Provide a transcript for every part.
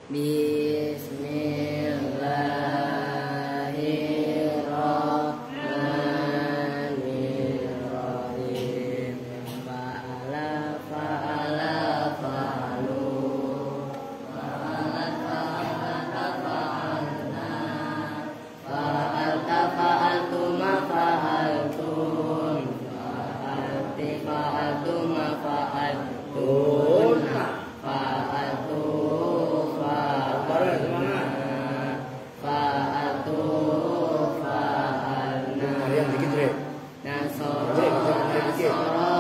Bismillahirrahmanirrahim. Fa'ala fa'ala fa'alu. Fa'alta fa'alna. Fa'alta fa'altuma fa'altun. Fa'alti fa'altuma fa'altun. Fa'altu fa'alna. Fa'altu fa'alna. Nasoro nasoro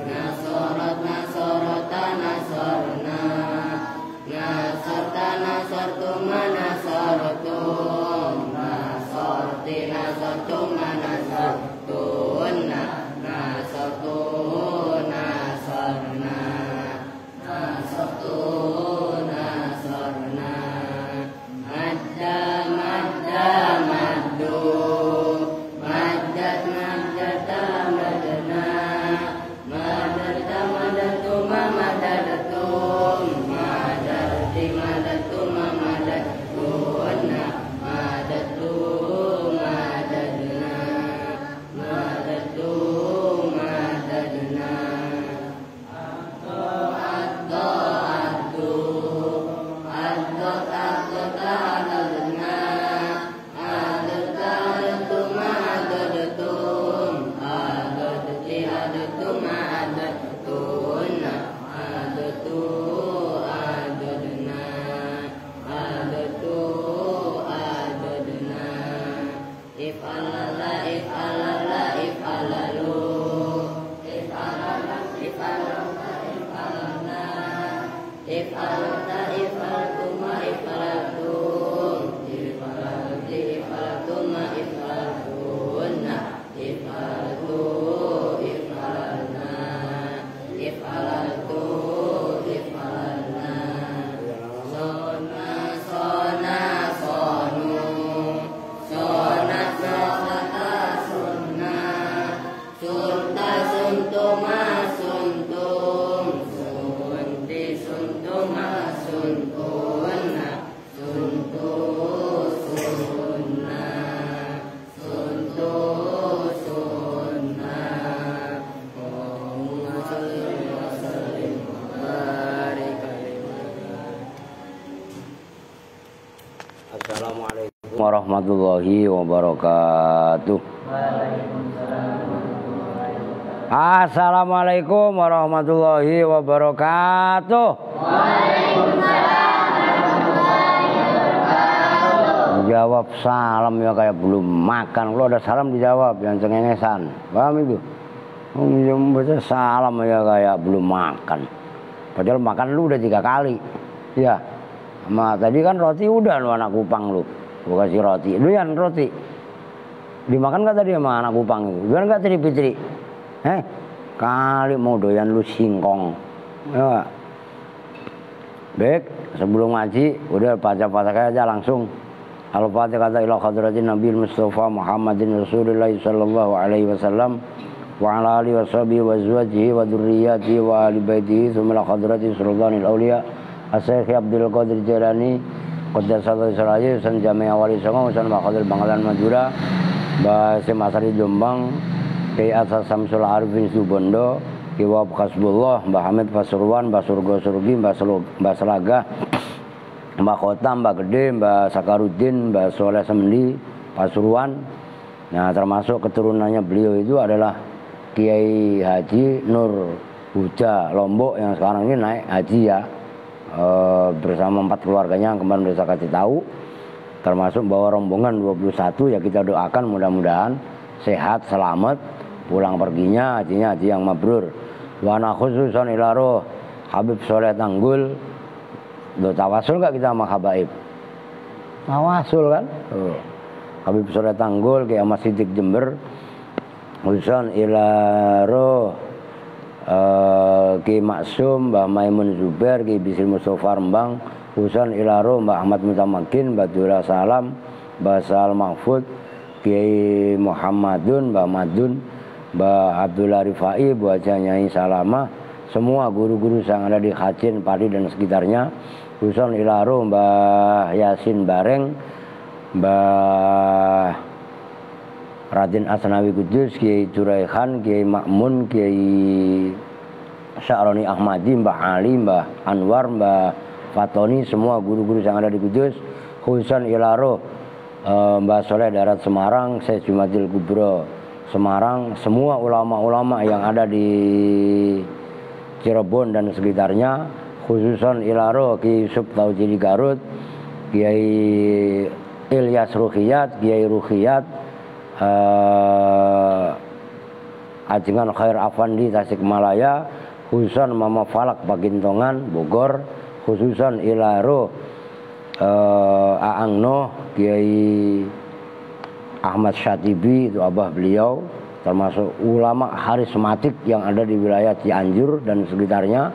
nasorot nasorota nasorna. Nasorta nasortuma nasortum. Nasorti nasortuma nasortunna. Nasortu nasorna. Nasortu nasorna. Madda madda maddu. Maddat maddata madna. Maddatta maddatuma madadatum. Madatti madatuma madattunna. Madattu madadna. Madattu madadna. Addo addu. Addot addota adadna. Adotta adatuma adadatum. Adotti adatuma adattunna. Adattu adadna. Adattu adadna. If'alala if'alala if'alalu. If'alala if'alala if'alna. If'alta if'altuma if'altum. If'alti if'altuma if'altunna. If'altu if'alna. If'altu if'alna. Sona sona sonu. Sona sonata sunna. Sunta suntuma suntum. Sunti suntuma suntunna. Suntu sunna. Suntu sunna. Allahumma shalli wa sallim wa barik alaihi. Assalamualaikum warahmatullahi wabarakatuh. Assalamualaikum warahmatullahi wabarakatuh. Jawab salam ya kayak belum makan. Kalau ada salam dijawab, yang cengengesan. Paham itu? Baca salam ya kayak belum makan. Padahal makan lu udah 3 kali. Ya. Sama tadi kan roti udah lu anak Kupang lu. Gua kasih roti. Lu yang roti. Dimakan gak tadi sama anak Kupang itu? Gimana gak tadi Fitri? Kali mau doyan lu singkong. Ya. Baik, sebelum ngaji udah baca-baca aja langsung. Al-Fatihah kata ila hadratin Nabi Mustafa Muhammadin Rasulullah sallallahu alaihi wasallam wa ala alihi washabihi wa azwajihi wa dzurriyyatihi wa ahli baitihi tsumma ila hadratin sultanil auliya Asy-Syaikh Abdul Qadir Jailani Qaddasallahu sirrahu san Jami' Wali Songo san Maqadil Bangkalan Madura Mbah Semasari Jombang Kiai Asas Samsul Arifin Subondo Kiai Wahab Kasbullah Mbah Hamid Pasuruan Mbah Surgo Surgi Mbah Selaga Mbah Kota Mbah Gede Mbah Sakarudin Mbah Soleh Semendi Pasuruan. Nah termasuk keturunannya beliau itu adalah Kiai Haji Nur Huda Lombok yang sekarang ini naik haji ya, bersama 4 keluarganya yang kemarin saya kasih tahu, termasuk bawa rombongan 21 ya. Kita doakan mudah-mudahan sehat selamat pulang perginya, hajinya haji yang mabrur. Wa ana khususan ila roh Habib Soleh Tanggul. Do tawasul gak kita sama habaib? Tawasul kan? Habib Soleh Tanggul Kiai Ahmad Siddiq Jember. Khususan ila roh Kiai Maksum Mbah Maimun Zubair Kiai Bisri Mustafa Rembang. Khususan ila roh Mbah Ahmad Mutamakin Mbah Dula Salam Mbah Sal Mahfud Kiai Muhammadun Mbah Madun Mbah Abdullah Rifai Bu Haji Nyai Salama semua guru-guru yang ada di Kacin, Pati dan sekitarnya, khususan Ilaro, Mbah Yasin Bareng, Mbah Raden Asnawi Kudus, Kiai Juraihan, Kiai Makmun, Kiai Sya'roni Ahmadi, Mbah Ali, Mbah Anwar, Mbah Fatoni, semua guru-guru yang ada di Kudus, khususan Ilaro, Mbah Soleh Darat Semarang, Syekh Jumadil Kubro Semarang, semua ulama-ulama yang ada di Cirebon dan sekitarnya, khususan Ilaro, Kiai Yusuf Taujidi Garut, Kiai Ilyas Ruhiyat, Kiai Ruhiyat, Ajengan Khair Afandi Tasikmalaya, khususan Mama Falak Pakintongan Bogor, khususan Ilaro, Aang Noh, Kiai Ahmad Syatibi, itu abah beliau, termasuk ulama karismatik yang ada di wilayah Cianjur dan sekitarnya,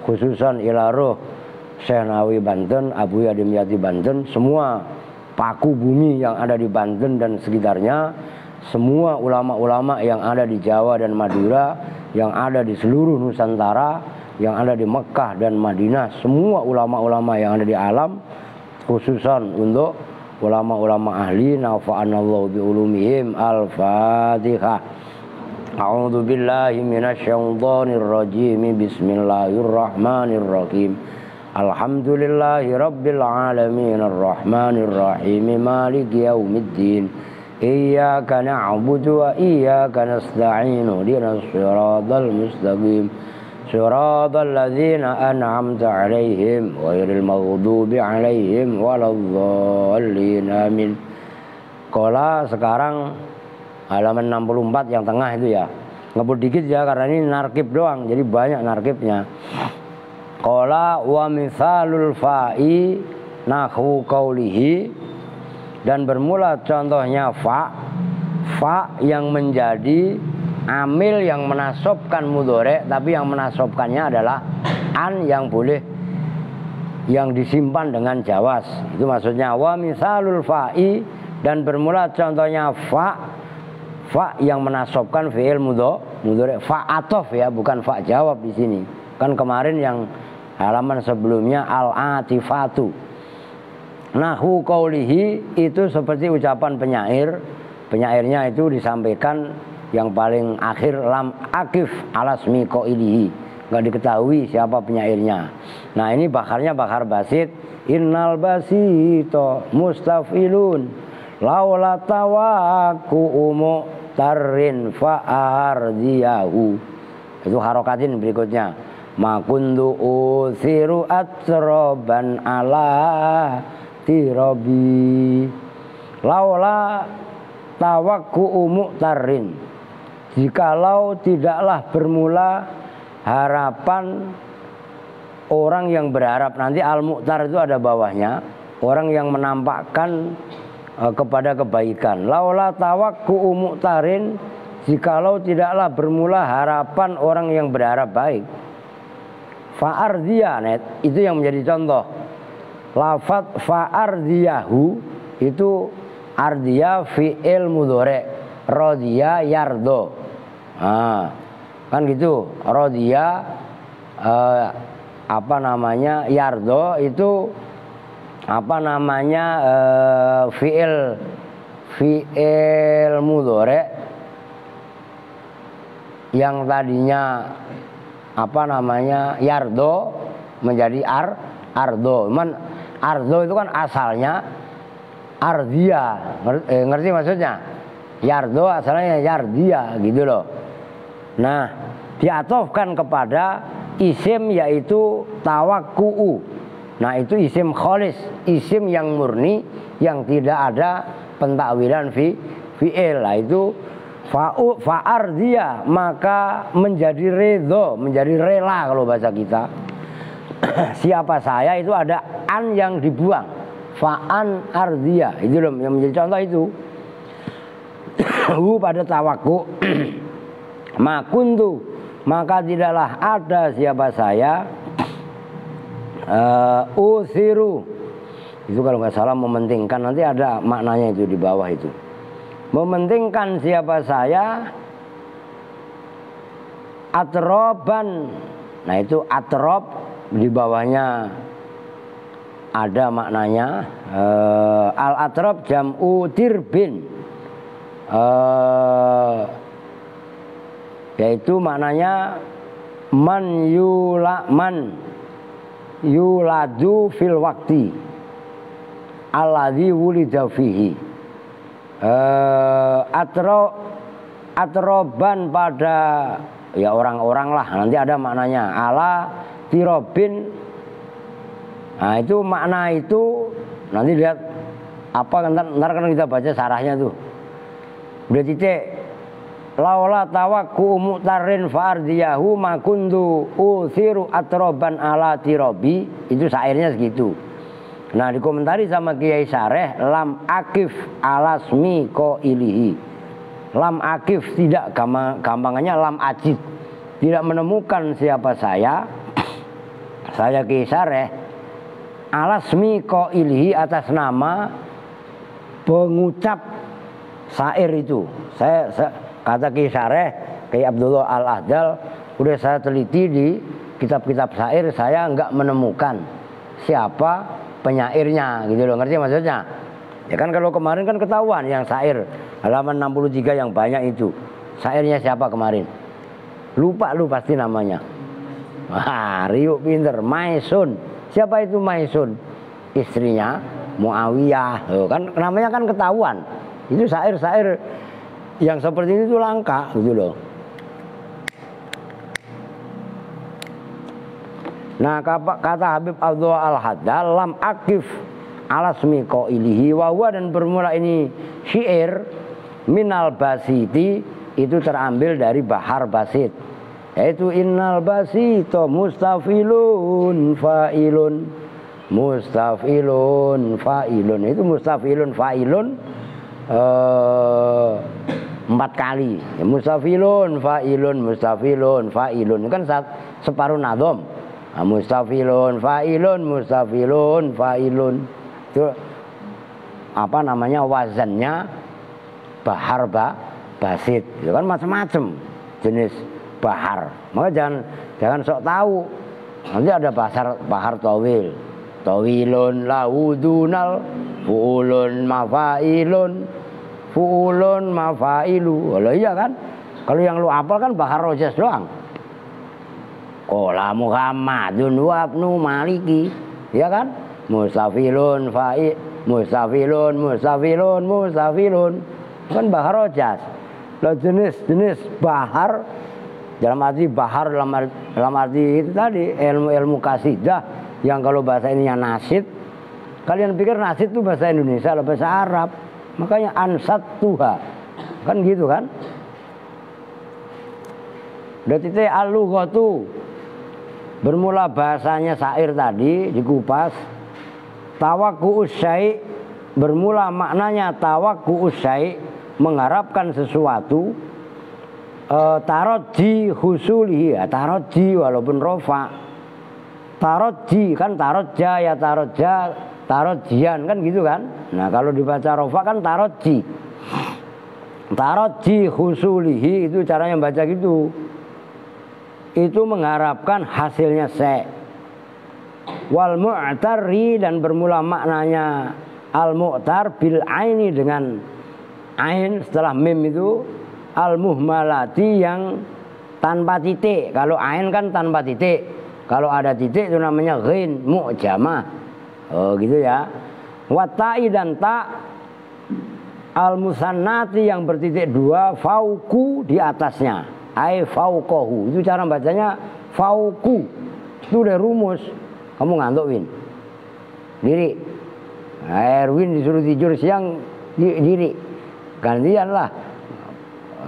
khususan Ilaro, Syekh Nawawi Banten, Abu Yadim Yati Banten, semua paku bumi yang ada di Banten dan sekitarnya, semua ulama-ulama yang ada di Jawa dan Madura, yang ada di seluruh Nusantara, yang ada di Mekah dan Madinah, semua ulama-ulama yang ada di alam, khususan untuk ulama-ulama ahli, nafa'anallahu bi'ulumihim. Al-Fatihah. A'udzu billahi minasyaitonir rajim. Bismillahirrahmanirrahim. Alhamdulillahi rabbil alamin, arrahmanir rahim, maliki yaumiddin. Iyyaka na'budu wa iyyaka nasta'in. Ihdinas siratal mustaqim. Siratal ladzina an'amta 'alaihim ghairil maghdubi 'alaihim waladdallin. Amin. Qala sekarang halaman 64 yang tengah itu ya. Ngebut dikit ya karena ini narkib doang, jadi banyak narkibnya. Qala wa mithalul fa'i nahwu qaulihi, dan bermula contohnya fa yang menjadi amil yang menasobkan mudhari, tapi yang menasobkannya adalah an yang boleh yang disimpan dengan jawas. Itu maksudnya wa misalul fa'i, dan bermula contohnya fa yang menasobkan fi'il mudhari, fa atof ya, bukan fa jawab di sini. Kan kemarin yang halaman sebelumnya al-atifatu. Nahwu qaulihi itu seperti ucapan penyair. Penyairnya itu disampaikan yang paling akhir, lam akif alasmi qailihi, nggak diketahui siapa penyairnya. Nah ini bakarnya bakar basit. Innal basito mustafilun laula tawaku umu tarin fa'ardiyahu. Itu harokatin berikutnya. Makundu usiru atroban ala tirabi laula tawaku umu tarin, jikalau tidaklah bermula harapan orang yang berharap. Nanti al-mu'tar itu ada bawahnya, orang yang menampakkan kepada kebaikan. Laula tawakku mu'tarin, jikalau tidaklah bermula harapan orang yang berharap baik. Fa'ardiyah, itu yang menjadi contoh. Lafat fa'ardiyahu itu ardiya fi'il mudhari, rodiya yardo. Nah, kan gitu. Rodiya yardo itu fi'il mudhari yang tadinya yardo menjadi ardo. Ardo itu kan asalnya ardia, ngerti maksudnya? Yardo asalnya yardia gitu loh. Nah, diatofkan kepada isim yaitu tawakku'u. Nah, itu isim kholis, isim yang murni, yang tidak ada pentakwilan fi'il. Nah, itu fa'ardia, maka menjadi ridho, menjadi rela kalau bahasa kita. Siapa saya itu ada an yang dibuang. Fa'an ardia, itu loh yang menjadi contoh itu. Pada tawakku makuntu, maka tidaklah ada siapa saya usiru, itu kalau nggak salah mementingkan, nanti ada maknanya itu di bawah itu. Mementingkan siapa saya atroban Nah itu atrob, di bawahnya ada maknanya. Al atrob jam'u dirbin, yaitu maknanya man yuladu fil wakti alladzi wulida fihi. Atroban pada ya orang-orang lah, nanti ada maknanya ala tirobin. Nah itu makna itu nanti lihat apa, ntar kan kita baca sarahnya tuh. Udah titik. Laula tawakku mu'tarin fa'ardiyahu makundu uthiru atroban ala tirobi. Itu syairnya segitu. Nah dikomentari sama Kiai Sareh, lam akif alasmi ko ilihi. Lam akif tidak, gampangannya lam ajid, tidak menemukan siapa saya Kiai Sareh, alasmi ko ilihi, atas nama pengucap syair itu. Saya kata Kiai Sareh, Kiai Abdullah Al-Ahdal, udah saya teliti di kitab-kitab syair, saya enggak menemukan siapa penyairnya, gitu loh, ngerti maksudnya? Ya kan kalau kemarin kan ketahuan yang syair halaman 63 yang banyak itu, syairnya siapa kemarin? Lupa lu pasti namanya. Wah, Riuk pinter, Maisun. Siapa itu Maisun? Istrinya Muawiyah. Loh, kan namanya kan ketahuan. Itu syair-syair yang seperti itu langka, gitu loh. Nah kata Habib Abdullah Al-Haddad, lam akif alasmi qailihi wa huwa, dan bermula ini syair minal basiti, itu terambil dari Bahar Basit, yaitu innal basito mustafilun fa'ilun, mustafilun fa'ilun. Itu mustafilun fa'ilun 4 kali. Mustafilun fa'ilun kan separuh nadom. Mustafilun fa'ilun itu apa namanya, wazannya Bahar Basit. Itu kan macam-macam jenis bahar. Maka jangan sok tahu. Nanti ada bahar tawil, tawilun lahudunal fuulun mafailu. Kalau iya kan, kalau yang lu hafal kan bahar rojas doang. Qala Muhammadun wa ibnu Maliki, ya kan? Mustafilun kan bahar rojas. Lah jenis bahar dalam arti bahar, dalam arti itu tadi ilmu kasidah, yang kalau bahasa ininya nasid. Kalian pikir nasid itu bahasa Indonesia atau bahasa Arab? Makanya ansat tuha kan gitu kan. Berarti al-lughatu, bermula bahasanya syair tadi dikupas. Tawakku usai, bermula maknanya tawakku usai, mengharapkan sesuatu. Taroji husulihi, ya, taroji walaupun rofa. Taroji kan tarotja ya, tarojian kan gitu kan. Nah kalau dibaca rofa kan taroji. Taroji husulihi, itu caranya baca gitu. Itu mengharapkan hasilnya se. Wal mu'tari, dan bermula maknanya al mu'tar bil aini, dengan ain setelah mim itu, al muhmalati, yang tanpa titik. Kalau ain kan tanpa titik, kalau ada titik itu namanya ghin mu'jamah. Oh gitu ya. Watai, dan ta al musannati, yang bertitik 2, fauku, di atasnya, ai fauqahu. Itu cara bacanya fauku. Itu udah rumus. Kamu ngantuk, Win? Diri. Erwin disuruh tidur siang, diri. Gantian lah.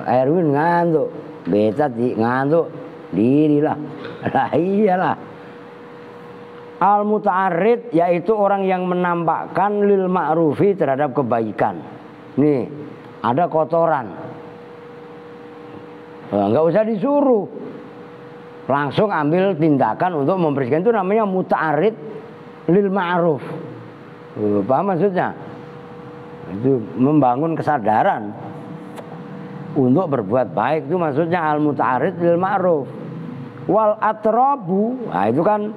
Erwin ngantuk, beta ngantuk, dirilah. Lah iyalah. Al muta'arrid, yaitu orang yang menampakkan lil ma'rufi, terhadap kebaikan. Nih, ada kotoran. Enggak usah disuruh, langsung ambil tindakan untuk membersihkan. Itu namanya muta'arrid lil ma'ruf. Paham maksudnya? Itu membangun kesadaran untuk berbuat baik, itu maksudnya al muta'arrid lil ma'ruf. Wal atrobu, nah itu kan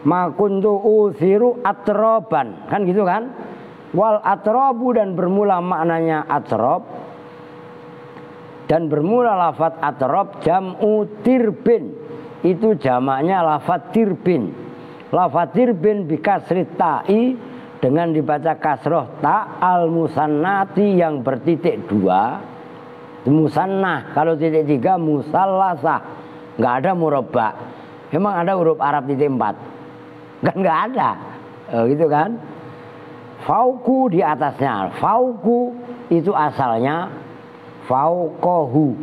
makuntu usiru atroban, kan gitu kan. Wal atrobu, dan bermula maknanya atrob, dan bermula lafat atrob jam'u tirbin, itu jamaknya lafat tirbin. Lafat tirbin bikasrit ta'i, dengan dibaca kasroh ta al musannati yang bertitik 2. Musannah, kalau titik 3 musallasah, nggak ada murabba. Emang ada huruf Arab titik 4? Kan nggak ada, gitu kan. Fauku, di atasnya. Fauku itu asalnya faukohu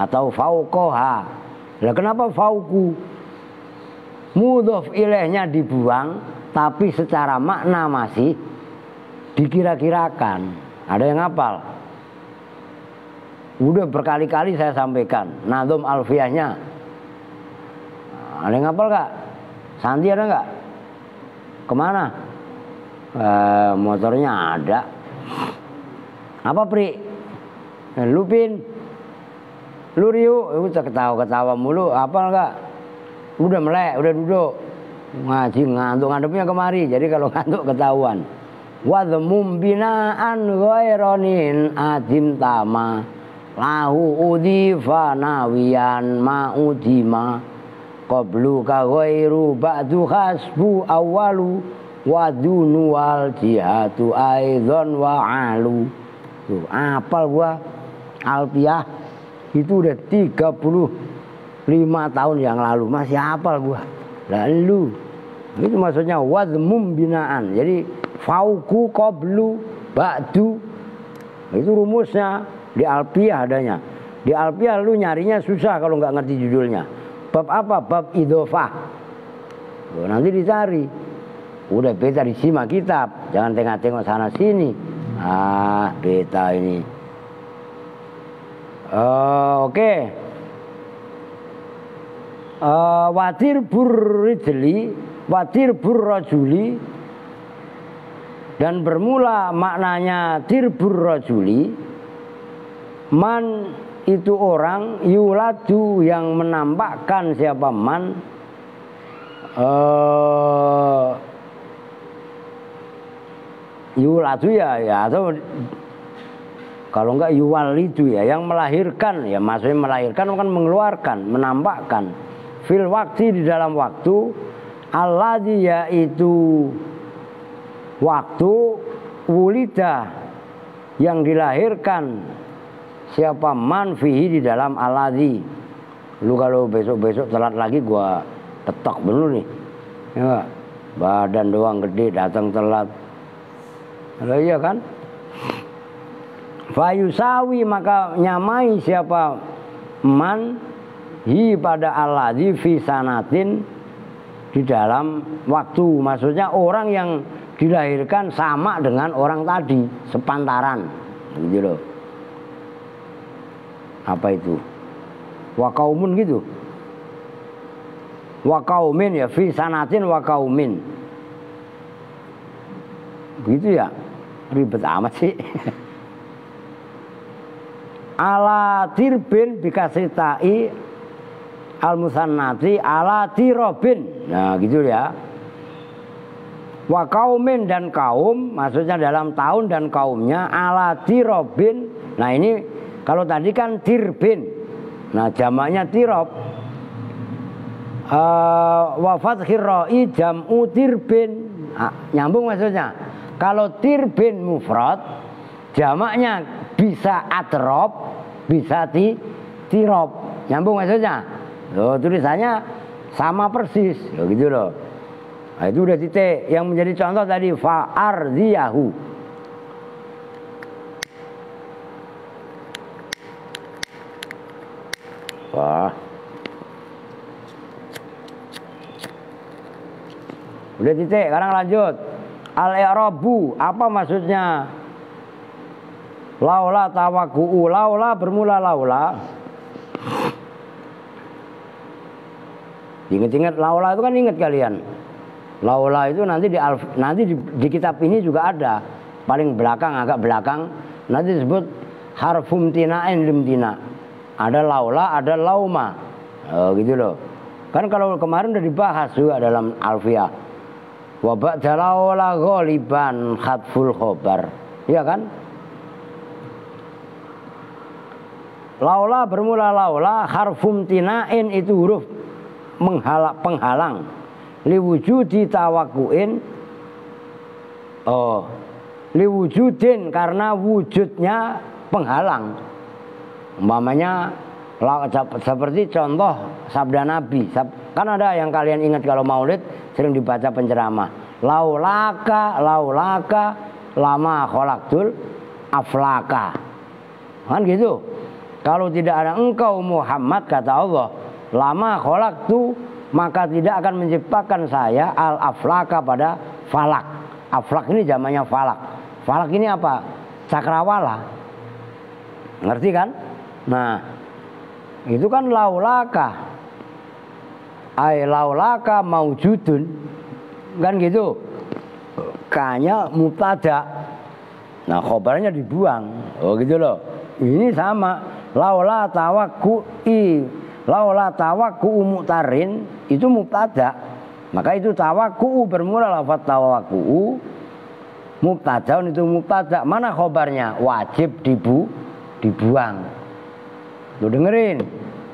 atau faukoha. Lah kenapa fauku? Mudhof ilaihnya dibuang, tapi secara makna masih dikira-kirakan. Ada yang hafal? Udah berkali-kali saya sampaikan Nadhum alfiyahnya. Ada yang hafal gak? Santi ada gak? Kemana? Motornya ada. Apa Pri? Lupin, lu Riu, udah ketawa-ketawa mulu. Apa enggak? Udah melek, udah duduk ngaji, ngantuk ngadepnya kemari. Jadi kalau ngantuk ketahuan. Wadhmum binaan ghaironin adim tama lahu udhifa nawiyan ma'udima qablu ka ghairu ba'du khasbu awalu wadunu wal jihatu aidon wa'alu. Tuh, apal gua alfiah itu udah 35 tahun yang lalu, masih hafal gua. Lalu itu maksudnya wadhmum binaan. Jadi fauku qablu ba'du, itu rumusnya di alfiah adanya. Di alfiah lu nyarinya susah kalau nggak ngerti judulnya. Bab apa? Bab idhofah. Nanti dicari. Udah beta disimak kitab, jangan tengok-tengok sana sini. Beta ini. Oke. Watir burrijli, watir burrajuli, dan bermula maknanya tirbur rajuli. Man itu orang, yuladu yang menampakkan siapa man, yuladu ya atau kalau enggak yuwalidu ya, yang melahirkan ya, maksudnya melahirkan kan mengeluarkan, menampakkan. Fil waktu, di dalam waktu, alladzi yaitu waktu, wulida yang dilahirkan siapa man fihi di dalam alladzi. Lu kalau besok-besok telat lagi gua tetok bener nih. Ya, badan doang gede datang telat. Lah iya kan? Fayusawi, maka nyamai siapa man hi pada alladzi fi sanatin, di dalam waktu. Maksudnya orang yang dilahirkan sama dengan orang tadi, sepantaran gitu loh. Apa itu? Wa qaumun gitu. Wa qaumin ya, fi sanatin wa qaumin. Begitu ya? Ribet amat sih. Ala tirbin bikasritai al musannati ala tirobin. Nah gitu ya. Wa qaumin, dan kaum, maksudnya dalam tahun dan kaumnya, ala tirobin. Nah ini kalau tadi kan tirbin, nah jamaknya tirob. Wa fathir ra'i jam'u tirbin. Nyambung maksudnya. Kalau tirbin mufrad, jamaknya bisa atrob, bisa tirob. Nyambung maksudnya. Loh, tulisannya sama persis. Loh, gitu loh. Nah, itu udah titik. Yang menjadi contoh tadi fa'ardiyahu. Wah. Udah titik, sekarang lanjut. Al-i'rabu, apa maksudnya? Laula tawaku'u, laula bermula laula. Ingat-ingat laula itu kan, ingat kalian. Laula itu nanti di kitab ini juga ada. Paling belakang, agak belakang, nanti disebut harfum tina'in limtina. Ada laula, ada lauma. Gitu loh. Kan kalau kemarin udah dibahas juga dalam Alfiyah. Wa ba'da laula ghaliban khatful khobar. Iya kan? Laula bermula laula harfum tinain itu huruf penghalang. Liwujudi tawakuin. Oh, liwujudin karena wujudnya penghalang. Umpamanya seperti contoh sabda Nabi. Kan ada yang kalian ingat kalau maulid sering dibaca penceramah. Laulaka lama khalaqtul aflaka. Kan gitu. Kalau tidak ada engkau Muhammad, kata Allah, lama khalaqtu, maka tidak akan menciptakan saya al-aflaka pada falak. Aflak ini zamannya falak. Falak ini apa? Cakrawala. Ngerti kan? Nah, itu kan laulaka. Ai laulaka maujudun. Kan gitu. Kanya mubtada. Nah, khobarnya dibuang. Oh gitu loh. Ini sama. Laula tawakku mu'tarin itu mubtada. Maka itu tawakku bermula lafaz tawakku. Mubtadaun itu mubtada. Mana khobarnya? Wajib dibuang. Lu dengerin.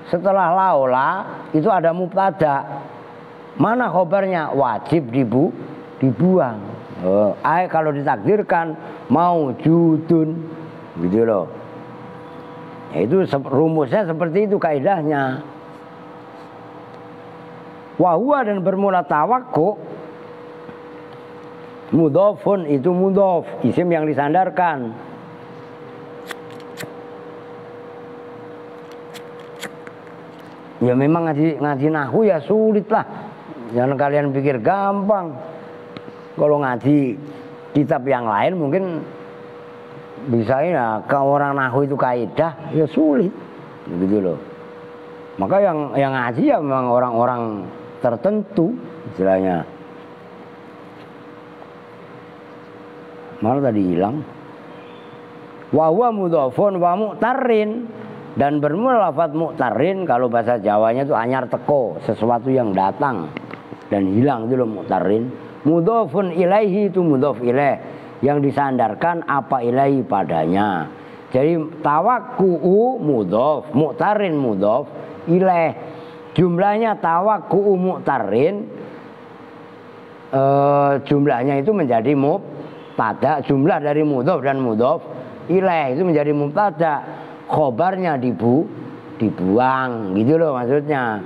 Setelah laula itu ada mubtada. Mana khobarnya? Wajib dibuang. Oh, kalau ditakdirkan maujudun. Gitu loh. Ya, itu rumusnya seperti itu kaidahnya. Wahwa dan bermula tawakku. Mudhofun itu mudhof, isim yang disandarkan. Ya memang ngaji nahwu ya sulit lah. Jangan kalian pikir gampang. Kalau ngaji kitab yang lain mungkin bisa ya, ke orang nahwu itu kaidah ya sulit. Begitu loh. Maka yang ngaji ya memang orang-orang tertentu istilahnya. Malah tadi hilang. Wa huwa mudhofun wa mu'tarin, dan bermula lafaz mu'tarin kalau bahasa Jawanya itu anyar teko, sesuatu yang datang dan hilang itu loh mu'tarin. Mudhofun ilaihi itu mudhof ilaih, yang disandarkan apa ilaihi padanya. Jadi tawakku'u mudhof, mu'tarin mudhof ilaih. Jumlahnya tawakku'u mu'tarin, jumlahnya itu menjadi mubtada. Jumlah dari mudhof dan mudhof ilaih itu menjadi mubtada. Khobarnya dibuang gitu loh maksudnya.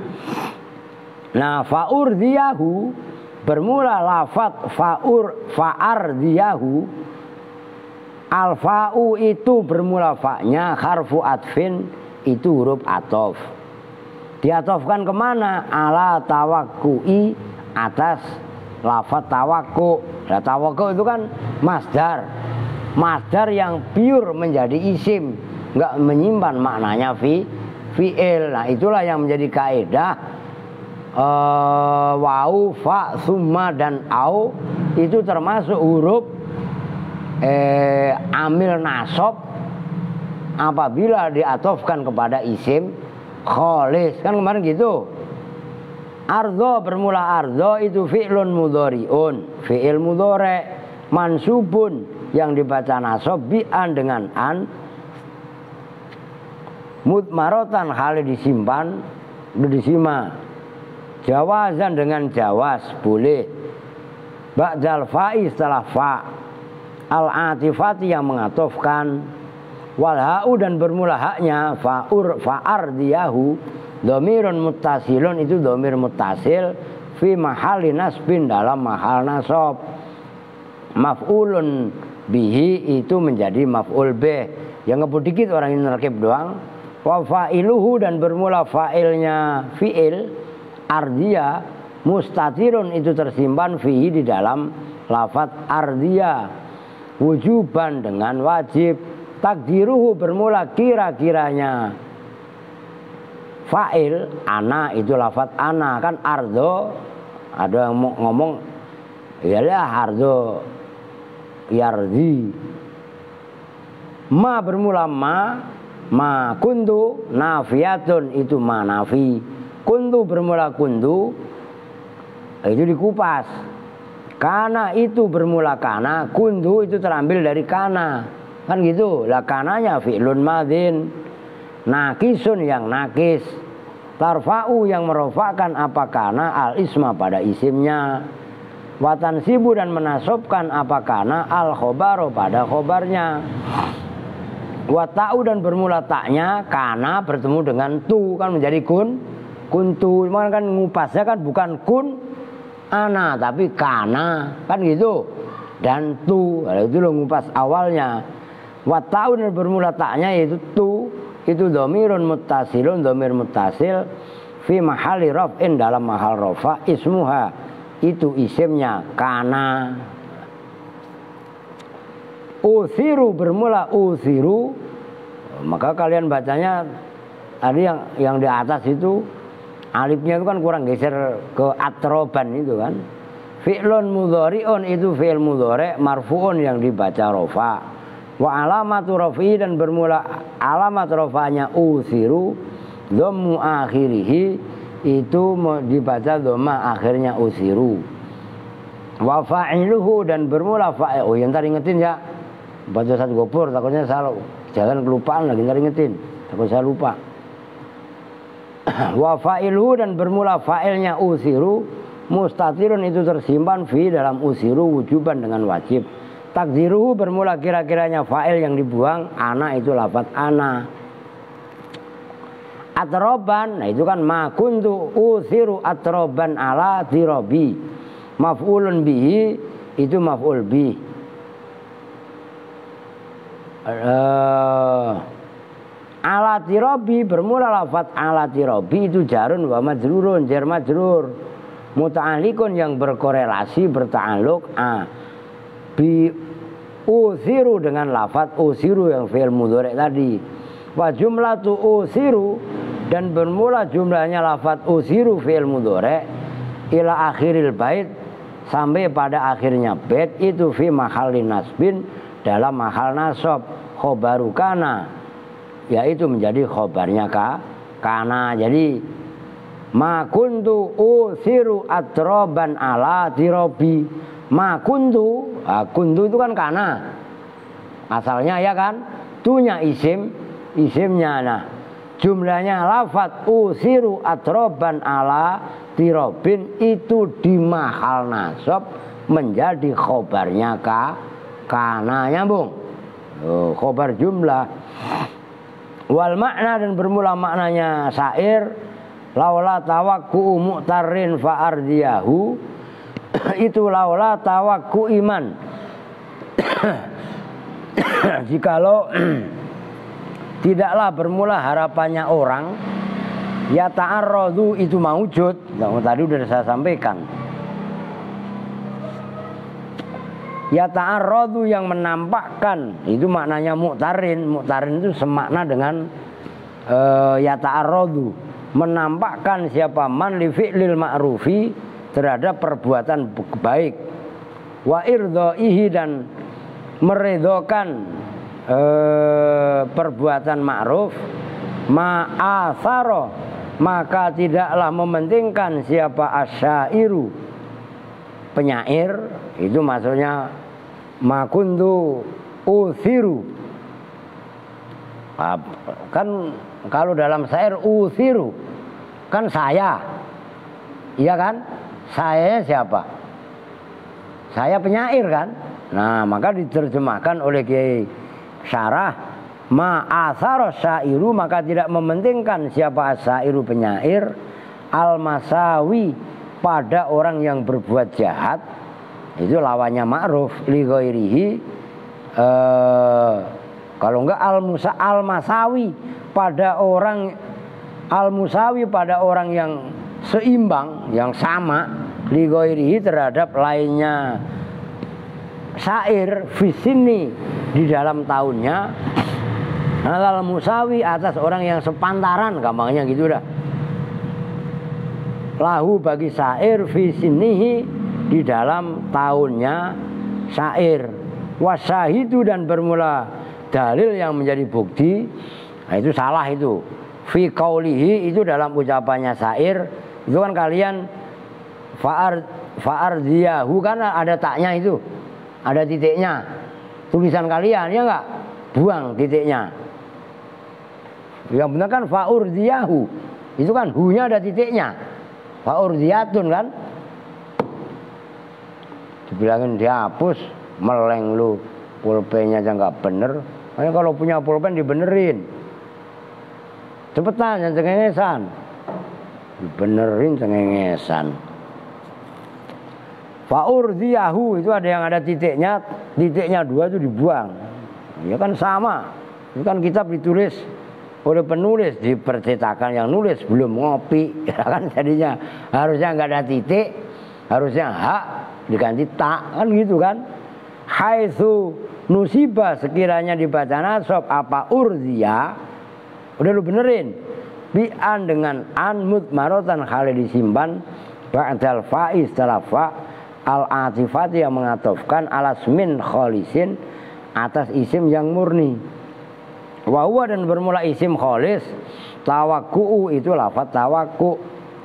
Nah, fa'urdiyahu bermula lafaz fa'ardiyahu. Al-fa'u itu bermula fa'nya, harfu atfin itu huruf atof. Diatofkan kemana? Ala tawakku'i, atas lafaz tawakku. Nah, tawakku itu kan masdar. Masdar yang pure menjadi isim, enggak menyimpan maknanya fi'il. Nah, itulah yang menjadi kaidah wau, fa, summa dan au itu termasuk huruf amil nasab apabila diatofkan kepada isim kholis. Kan kemarin gitu. Ardo bermula ardo itu fi'lun mudhari'un, fi'il mudhari' mansubun yang dibaca nasab bi'an dengan an, mudmarotan hal disimpan disimak, jawazan dengan jawaz boleh, ba'dal fa'i setelah fa, al-atifati yang mengatofkan, wal ha'u dan bermula haknya fa'ardiyahu dhamirun muttasilun itu dhamir muttasil fi mahali nasbin dalam mahal nasab. Maf'ulun bihi itu menjadi maf'ul bih, yang ngebut dikit orang ini nerkib doang. Wa fa'iluhu dan bermula fa'ilnya fi'il ardiya mustatirun itu tersimpan fihi di dalam lafaz ardiya wujuban dengan wajib. Takdiruhu bermula kira-kiranya fa'il ana itu lafaz ana. Kan ardo ada yang ngomong iyalah ardo yardi. Ma bermula ma kuntu nafiyatun itu ma nafi. Kuntu bermula kuntu itu dikupas. Kana itu bermula kana, kuntu itu terambil dari kana. Kan gitu. Lah kananya fi'lun madin, nakisun yang nakis, tarfa'u yang merofakkan apa kana al isma pada isimnya, watan sibu dan menasobkan apa kana al khobaro pada khobarnya, wata'u dan bermula taknya kana bertemu dengan tu kan menjadi kuntu. Cuman kan ngupasnya kan bukan kun ana tapi kana kan gitu, dan tu itu lo ngupas awalnya. Wata'u dan bermula taknya yaitu tu, itu dhamirun muttasilun, dhamir muttasil fi mahali raf'in dalam mahal rafa, ismuha itu isimnya kana. Usiru bermula usiru, maka kalian bacanya tadi yang di atas itu alifnya itu kan kurang geser ke atroban itu kan. Fi'lun mudhari'un itu fi'il mudhari' marfu'un yang dibaca rafa. Wa alamatu rafi dan bermula alamat rafanya usiru dhammu akhirih itu dibaca dhamma akhirnya usiru. Wa fa'iluhu dan bermula fa'il. Oh yang tadi ingetin ya, baca satu gopur takutnya salah, jangan kelupaan lagi, ntar ingetin takut saya lupa. Wa fa'iluhu dan bermula fa'ilnya usiru mustatirun itu tersimpan fi dalam usiru wujuban dengan wajib. Takdiruhu bermula kira-kiranya fa'il yang dibuang, ana itu lafaz ana. Atroban, nah itu kan ma kuntu usiru atroban ala tirobi. Maf'ulun bihi itu maf'ul bih. Ala tirobi bermula lafaz ala tirobi itu jarun wa majrurun, jar majrur. Muta'alikun yang berkorelasi berta'aluk bi usiru dengan lafaz usiru yang fi'il mudhari' tadi. Wa jumlatu usiru dan bermula jumlahnya lafaz usiru fi'il mudhari' ila akhiril bait sampai pada akhirnya bait itu fi mahallin nasbin dalam mahal nasab khobaru kana yaitu menjadi khobarnya kana. Jadi ma kuntu usiru atroban ala tirobi. Ma kuntu, kuntu itu kan kana asalnya ya kan, tunya isimnya. Nah jumlahnya lafaz usiru atroban ala tirobin itu di mahal nasab menjadi khobarnya kana. Nyambung, khobar jumlah. Wal makna dan bermula maknanya syair laula tawakku mu'tarin fa ardiyahu itu laula tawakku iman jikalau tidaklah bermula harapannya orang ya ta'arradu itu maujud. Nah, tadi udah saya sampaikan ya ta'arradu yang menampakkan itu maknanya mu'tarin. Mu'tarin itu semakna dengan ya ta'arradu, menampakkan siapa man li fi'lil ma'rufi terhadap perbuatan baik, wa irdaihi dan meridhokan perbuatan ma'ruf, ma'atharo maka tidaklah mementingkan siapa asyairu penyair. Itu maksudnya ma kuntu uthiru. Kan kalau dalam syair uthiru kan saya, iya kan? Saya siapa? Saya penyair kan? Nah maka diterjemahkan oleh Kiai Syarah ma'atharo syairu maka tidak mementingkan siapa syairu penyair al-masawi pada orang yang berbuat jahat. Itu lawannya ma'ruf li ghairihi. Kalau enggak al-masawi pada orang al-musawi pada orang yang seimbang, yang sama li ghairihi terhadap lainnya syair fisini di dalam tahunnya, al musawi atas orang yang sepantaran, gampangnya gitu dah. Lahu bagi syair fisinihi di dalam tahunnya syair. Wasyahidu dan bermula dalil yang menjadi bukti. Nah, itu salah itu. fi qaulihi itu dalam ucapannya syair itu kan kalian fa'ardiyahu kan ada taknya itu, ada titiknya. Tulisan kalian ya enggak? Buang titiknya. Yang benar kan fa'urdiyahu. Itu kan hu-nya ada titiknya. Fa'urdiyatun kan? Dibilangin dihapus, meleng lu. Pulpennya aja enggak bener. Makanya kalau punya pulpen dibenerin. Cepetan jangan cengengesan. Dibenerin cengengesan. Fa'urdiyahu itu ada yang ada titiknya, titiknya 2 itu dibuang. Ya kan sama. Itu kan kitab ditulis oleh penulis, dipercetakan yang nulis belum ngopi, ya kan jadinya harusnya nggak ada titik, harusnya hak diganti tak, kan gitu kan. Haitsu nusiba sekiranya dibaca nasab apa urdia, udah lu benerin. Bi'an dengan an mudmarotan kali disimpan ba'dal fa'i setelah fa al-atifati yang mengatofkan alasmin kholisin atas isim yang murni. Wahuwa dan bermula isim kholis tawakku'u itu lafaz tawakku.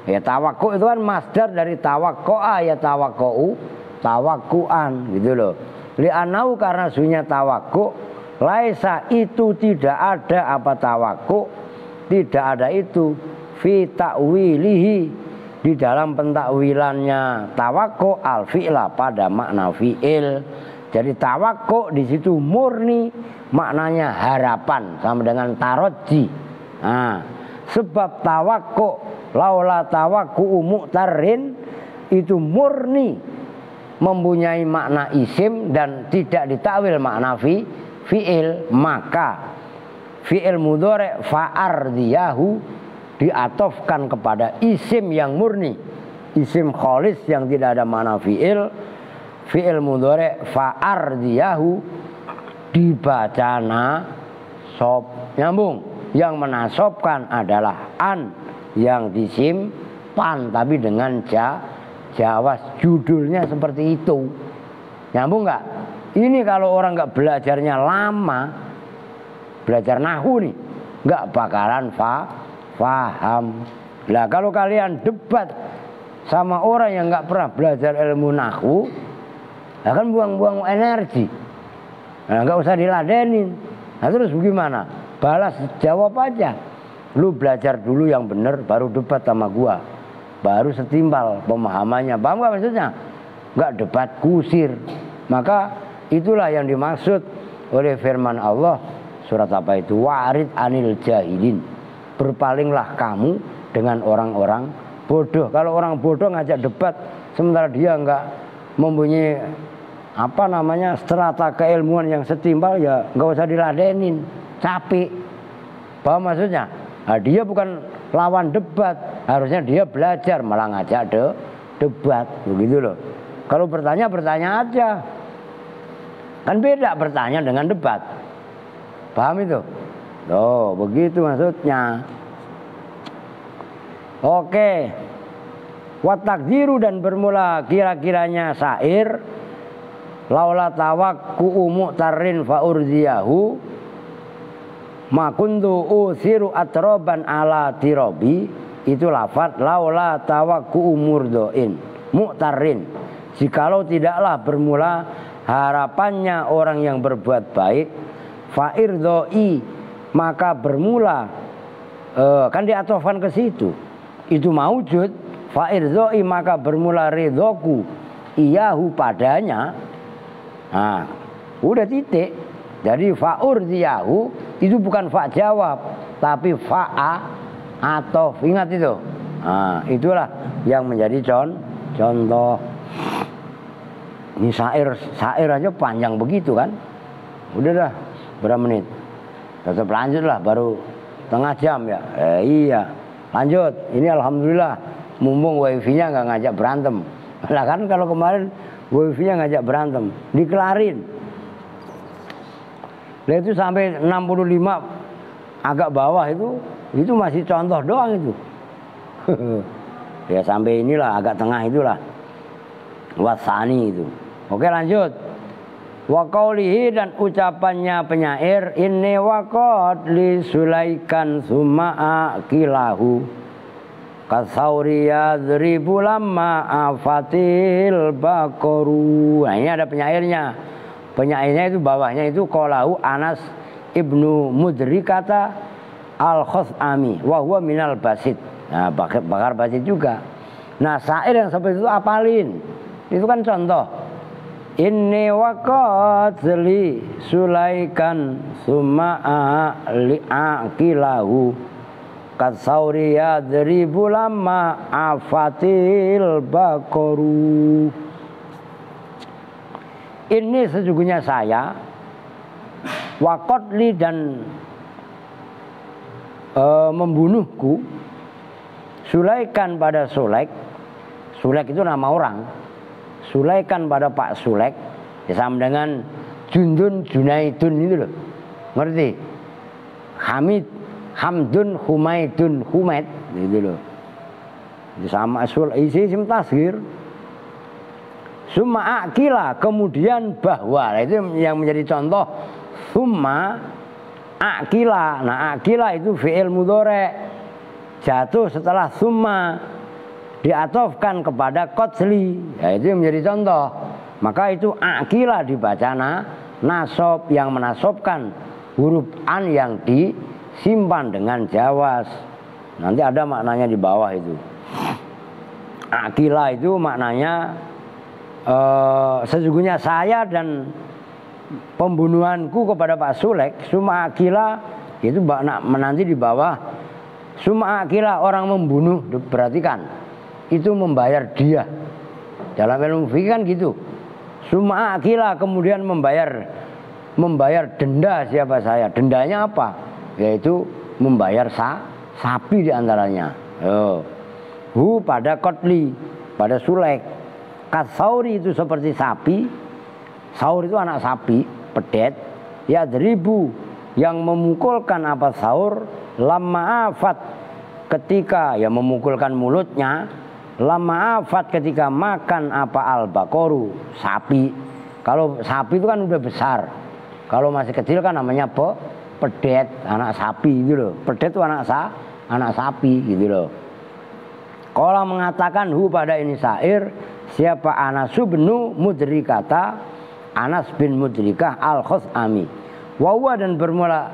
Ya tawakku itu kan masdar dari tawakko'a ya tawakku'u tawakku'an gitu loh. Li'anau karena sunya tawakku laisa itu tidak ada apa tawakku, tidak ada itu fi ta'wilihi di dalam pentakwilannya tawakku al fi'la pada makna fi'il. Jadi tawakku di situ murni maknanya harapan sama dengan taroji. Nah, sebab tawakku laula tawakku mu'tarin itu murni mempunyai makna isim dan tidak ditakwil makna fi'il, maka fi'il mudhari fa'ardiyahu diatofkan kepada isim yang murni, isim kholis yang tidak ada makna fi'il. Fi'il mudhari fa'ardiyahu dibaca nasab, nyambung. Yang menasobkan adalah an yang disimpan tapi dengan jawas, judulnya seperti itu. Nyambung nggak? Ini kalau orang nggak belajarnya lama, belajar nahu nih, nggak bakalan paham. Lah kalau kalian debat sama orang yang nggak pernah belajar ilmu nahu, nah kan buang-buang energi. Nah, nggak usah diladenin. Nah terus bagaimana? Balas jawab aja. Lu belajar dulu yang bener baru debat sama gua. Baru setimpal pemahamannya. Paham gak maksudnya? Nggak debat kusir. Maka itulah yang dimaksud oleh firman Allah surat apa itu? Warid anil jahilin. Berpalinglah kamu dengan orang-orang bodoh. Kalau orang bodoh ngajak debat sementara dia nggak mempunyai apa namanya strata keilmuan yang setimpal, ya nggak usah diladenin, capek. Paham maksudnya? Nah, dia bukan lawan debat, harusnya dia belajar malah ngajak debat, begitu loh. Kalau bertanya aja, kan beda bertanya dengan debat. Paham itu? Loh, begitu maksudnya. Oke. Wa takdiru dan bermula kira-kiranya syair laula tawakku mu'tarin fa urziyahu makuntu usiru atroban ala tirobi. Itu lafaz laula tawakku murdoin mu'tarin, jikalau tidaklah bermula harapannya orang yang berbuat baik fa irdoi maka bermula kan diatofkan ke situ itu maujud fa irdoi maka bermula ridhoku iyahu padanya. Nah, udah titik. Jadi fa'urdiyahu itu bukan fa jawab, tapi fa'a atau ingat itu. Nah, itulah yang menjadi contoh. Ini syair aja panjang begitu kan. Udah dah berapa menit? Tetap lanjut lah, baru setengah jam ya. Iya, lanjut. Ini alhamdulillah mumpung wifi-nya nggak ngajak berantem. Lah kan kalau kemarin wifi-nya ngajak berantem, dikelarin. Nah itu sampai 65 agak bawah itu masih contoh doang itu. Ya sampai inilah agak tengah itulah. Wasani itu. Oke lanjut. Wa qaulihi dan ucapannya penyair inni waqad li sulaikan summa akilahu kasauri yadribu lamma afatil baqaru. Nah, ini ada penyairnya. Penyairnya itu bawahnya itu qalahu Anas ibnu Mudrikata al-Khuzami wa huwa minal basit. Nah, bakar basit juga. Nah, syair yang seperti itu apalin. Itu kan contoh. Inni waqat li sulaikan summa li aqilahu kasauri yadribu lamma afatil baqaru. Ini sesungguhnya saya waqat li dan membunuhku Sulaikan pada Sulaik. Sulaik itu nama orang. Sulaikan pada Pak Sulaik ya sama dengan Jundun Junaidun itu loh, ngerti? Hamdun Humaidun Humaid gitu loh, itu sama isim tasghir. Summa akila kemudian bahwa itu yang menjadi contoh. Summa akila, nah akila itu fi'il mudhari jatuh setelah summa diatofkan kepada qatli, ya itu yang menjadi contoh. Maka itu akila dibaca nasab yang menasobkan huruf an yang disimpan dengan jawas. Nanti ada maknanya di bawah itu. Akila itu maknanya sesungguhnya saya dan pembunuhanku kepada Pak Sulaik. Summa akila itu menanti di bawah. Summa akila orang membunuh, perhatikan. Itu membayar dia. Dalam ilmu fikih kan gitu. Summa akila kemudian membayar denda siapa saya. Dendanya apa? Yaitu membayar sapi diantaranya. Hu pada qatli, pada Sulaik. Kasauri itu seperti sapi. Saur itu anak sapi, pedet. Ya deribu yang memukulkan apa saur. Lamma afat ketika ya memukulkan mulutnya. Lama afat ketika makan apa al-baqaru sapi. Kalau sapi itu kan udah besar. Kalau masih kecil kan namanya pedet, anak sapi gitu loh. Pedet itu anak sapi gitu loh. Qala mengatakan hu pada ini syair siapa Anas bin Mudrikata Anas bin Mudrikah al-Khuzami. Wa huwa dan bermula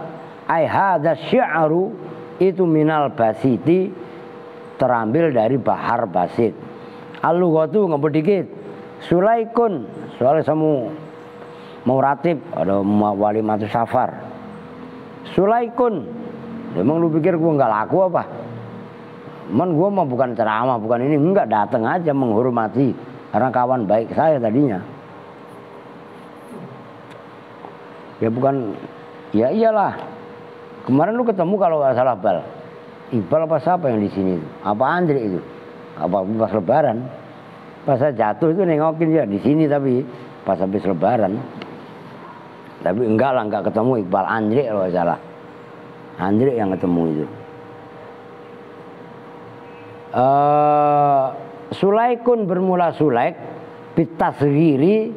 ai hadza syi'ru itu minal basiti terambil dari bahar basit. Al-lughatu ngebut dikit. Sulaikun soalnya samu mau ratib ada wali matu safar. Sulaikun emang lu pikir gua nggak laku apa? Man gua mah bukan ceramah bukan ini enggak, datang aja menghormati karena kawan baik saya tadinya. Ya bukan ya iyalah. Kemarin lu ketemu kalau nggak salah Bal. Iqbal apa siapa yang di sini? Apa Andre itu? Apa pas lebaran? Pas saya jatuh itu nengokin dia di sini tapi pas habis lebaran. Tapi enggak lah, enggak ketemu Iqbal Andre kalau nggak salah. Andre yang ketemu itu. Sulaikun bermula Sulaik bitasghiri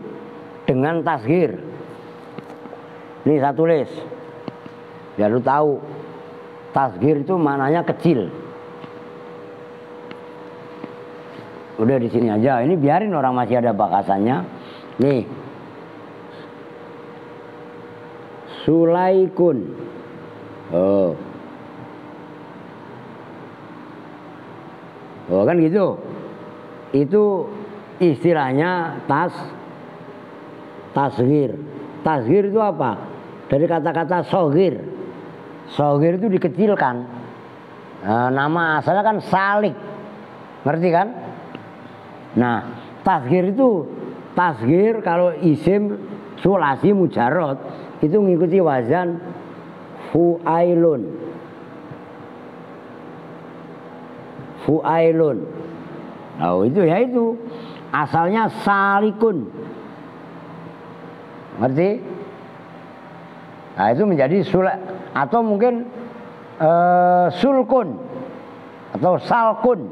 dengan tasghir. Ini saya tulis. Biar lu tahu. Tasghir itu maknanya kecil. Udah di sini aja. Ini biarin orang masih ada bakasannya. Nih. Sulaikun. Oh kan gitu. Itu istilahnya tasghir. Tasghir itu apa? Dari kata-kata soghir. Soghir itu dikecilkan. Nama asalnya kan Salik. Ngerti kan? Nah, tasghir itu tasghir kalau isim sulasi mujarrad itu mengikuti wazan fu'ailun. Fu'ailun. Nah, itu ya itu. Asalnya salikun. Ngerti? Nah, itu menjadi atau mungkin sulkun atau salkun.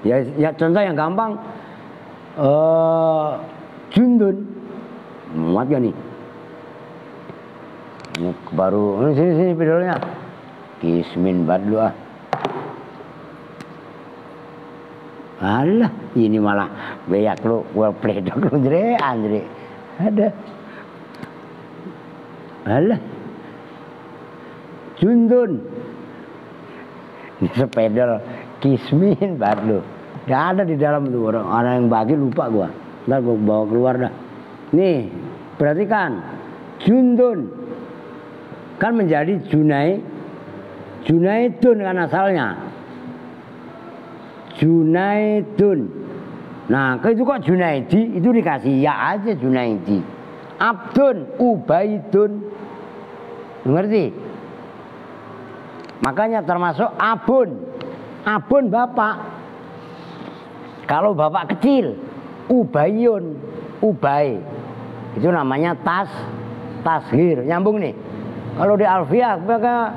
Ya contoh yang gampang Jundun. Muat gak nih? Ini baru sini spidolnya. Kismin banget lu ah. Alah, ini malah beyak lu, well pledok lu Andre. Ada. Alah. Jundun. Ini sepedal kismin banget lu. Gak ada di dalam tuh orang yang bagi lupa gua. Ntar gua bawa keluar dah. Nih, perhatikan. Jundun kan menjadi Junaidun kan asalnya. Junaidun. Nah, itu kok Junaidi, itu dikasih ya aja Junaidi. Abdun, Ubaidun. Ngerti? Makanya termasuk abun. Abun bapak. Kalau bapak kecil, Ubayun, Ubay. Itu namanya tashir. Nyambung nih. Kalau di Alfiah maka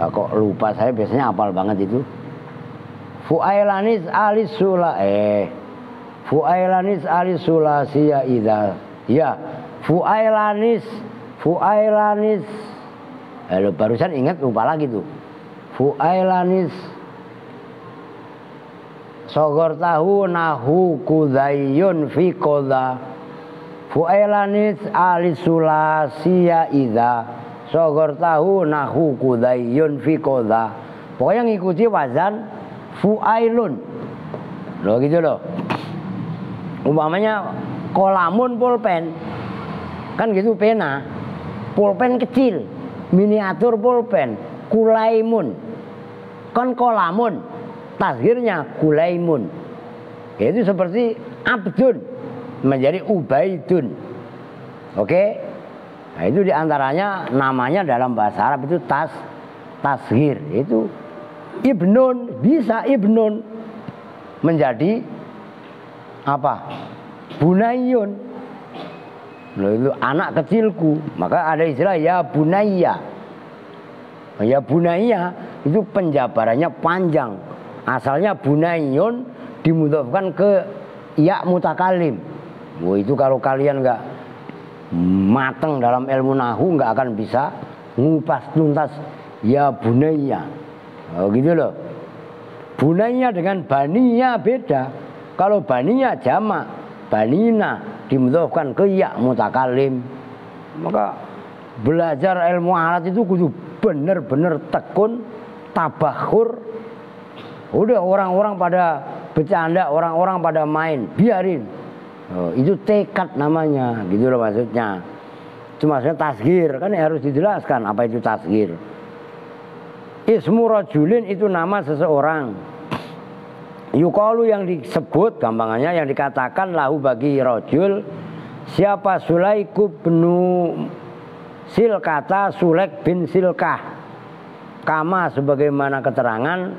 kok lupa saya, biasanya hafal banget itu. Fuailanis alisulasia idza. Ya, fuailanis. Barusan ingat lupa lagi tuh. Fuailanis sogor tahu nahu kudayyun fi qadha. Fuailanis alisulasia idza sogor tahu nahu kudayyun fi qadha. Pokoknya ngikuti wazan fuailun. Loh gitu loh. Umpamanya kolamun pulpen. Kan gitu pena. Pulpen kecil, miniatur pulpen, kulaimun. Kan kolamun, tashirnya kulaimun. Itu seperti abdun menjadi ubaidun. Oke? Nah, itu diantaranya namanya dalam bahasa Arab itu tashir. Itu ibnun, bisa ibnun menjadi apa? Bunayun. Loh, itu anak kecilku. Maka ada istilah ya bunayya. Ya bunayya itu penjabarannya panjang. Asalnya bunayyun dimudhofkan ke ya mutakalim. Wah, itu kalau kalian nggak mateng dalam ilmu nahu nggak akan bisa ngupas tuntas ya bunayya. Oh gitu loh. Bunayya dengan baniya beda. Kalau baniya jamak, banina dimudhofkan ke ya mutakalim. Maka belajar ilmu alat itu kudu bener-bener tekun, tabakhur. Udah orang-orang pada bercanda, orang-orang pada main, biarin. Oh, itu tekad namanya, gitu loh maksudnya. Itu maksudnya tasghir, kan harus dijelaskan apa itu tasghir. Ismu rajulin itu nama seseorang. Yuqalu yang disebut, gampangannya yang dikatakan lahu bagi rajul. Siapa? Sulaiku benu Silkata, Sulaik bin Silkah. Kama sebagaimana keterangan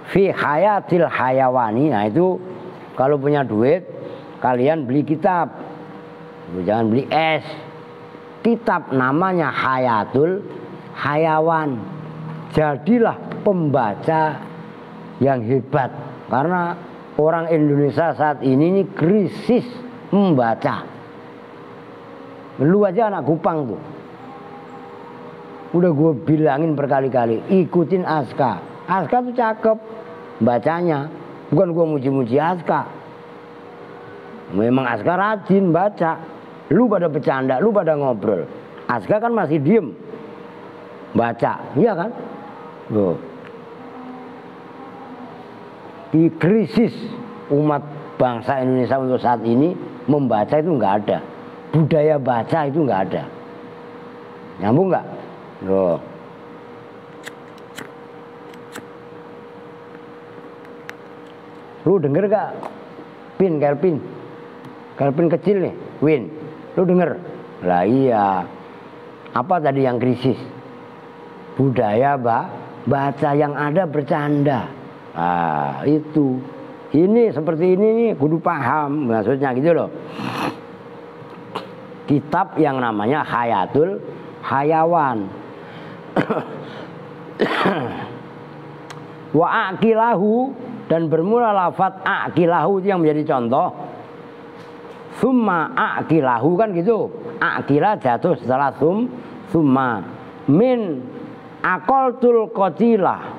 fi hayatil hayawani. Nah itu kalau punya duit kalian beli kitab, jangan beli es. Kitab namanya Hayatul Hayawan. Jadilah pembaca yang hebat. Karena orang Indonesia saat ini krisis membaca. Lu aja anak Kupang tuh. Udah gue bilangin berkali-kali, ikutin Aska. Aska tuh cakep bacanya. Bukan gue muji-muji Aska. Memang Aska rajin baca. Lu pada bercanda, lu pada ngobrol. Aska kan masih diem baca, iya kan? Loh. Di krisis umat bangsa Indonesia untuk saat ini membaca itu nggak ada, budaya baca itu nggak ada. Nyambung nggak? Loh. Lu denger gak? Kelvin kecil nih, Win. Lu denger? Lah iya. Apa tadi yang krisis? Budaya baca, yang ada bercanda. Ah, itu. Ini seperti ini nih, kudu paham maksudnya gitu loh. Kitab yang namanya Hayatul Hayawan. Wa aqilahu, dan bermula lafaz aqilahu yang menjadi contoh. summa aqilahu kan gitu. Aqila jatuh setelah summa. Min aqaltul qatilah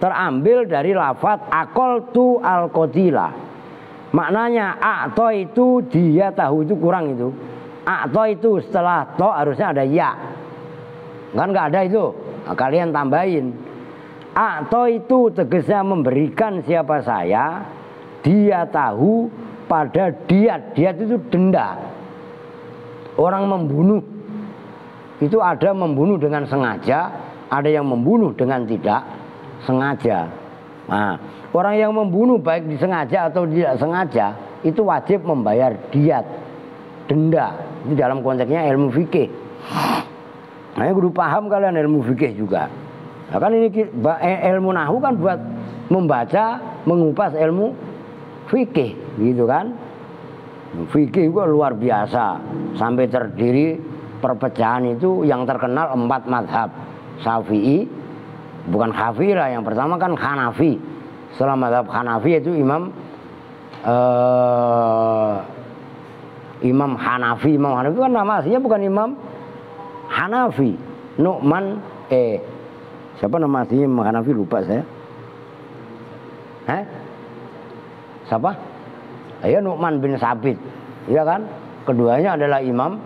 terambil dari lafadz aqaltu al qatilah. Maknanya a'to itu dia tahu itu kurang itu. A'to itu setelah to harusnya ada ya. Kan nggak ada itu. Nah, kalian tambahin. A'to itu tegasnya memberikan siapa saya, dia tahu pada diat. Diat itu denda. Orang membunuh itu ada membunuh dengan sengaja, ada yang membunuh dengan tidak sengaja. Nah, orang yang membunuh baik disengaja atau tidak sengaja itu wajib membayar diat, denda. Itu dalam konteksnya ilmu fikih. Nah, ini kudu paham kalian ilmu fikih juga. Nah, kan ini ilmu nahwu kan buat membaca, mengupas ilmu fikih, gitu kan? Fikih juga luar biasa, sampai terdiri perpecahan itu yang terkenal 4 madhab. Syafi'i, bukan Hanafi lah, yang pertama kan Hanafi. Setelah madhab Hanafi itu Imam Hanafi. Imam Hanafi kan nama aslinya bukan Imam Hanafi. Nu'man siapa nama aslinya Imam Hanafi, lupa saya. Siapa? Ya Nu'man bin Sabit, ya kan? Keduanya adalah Imam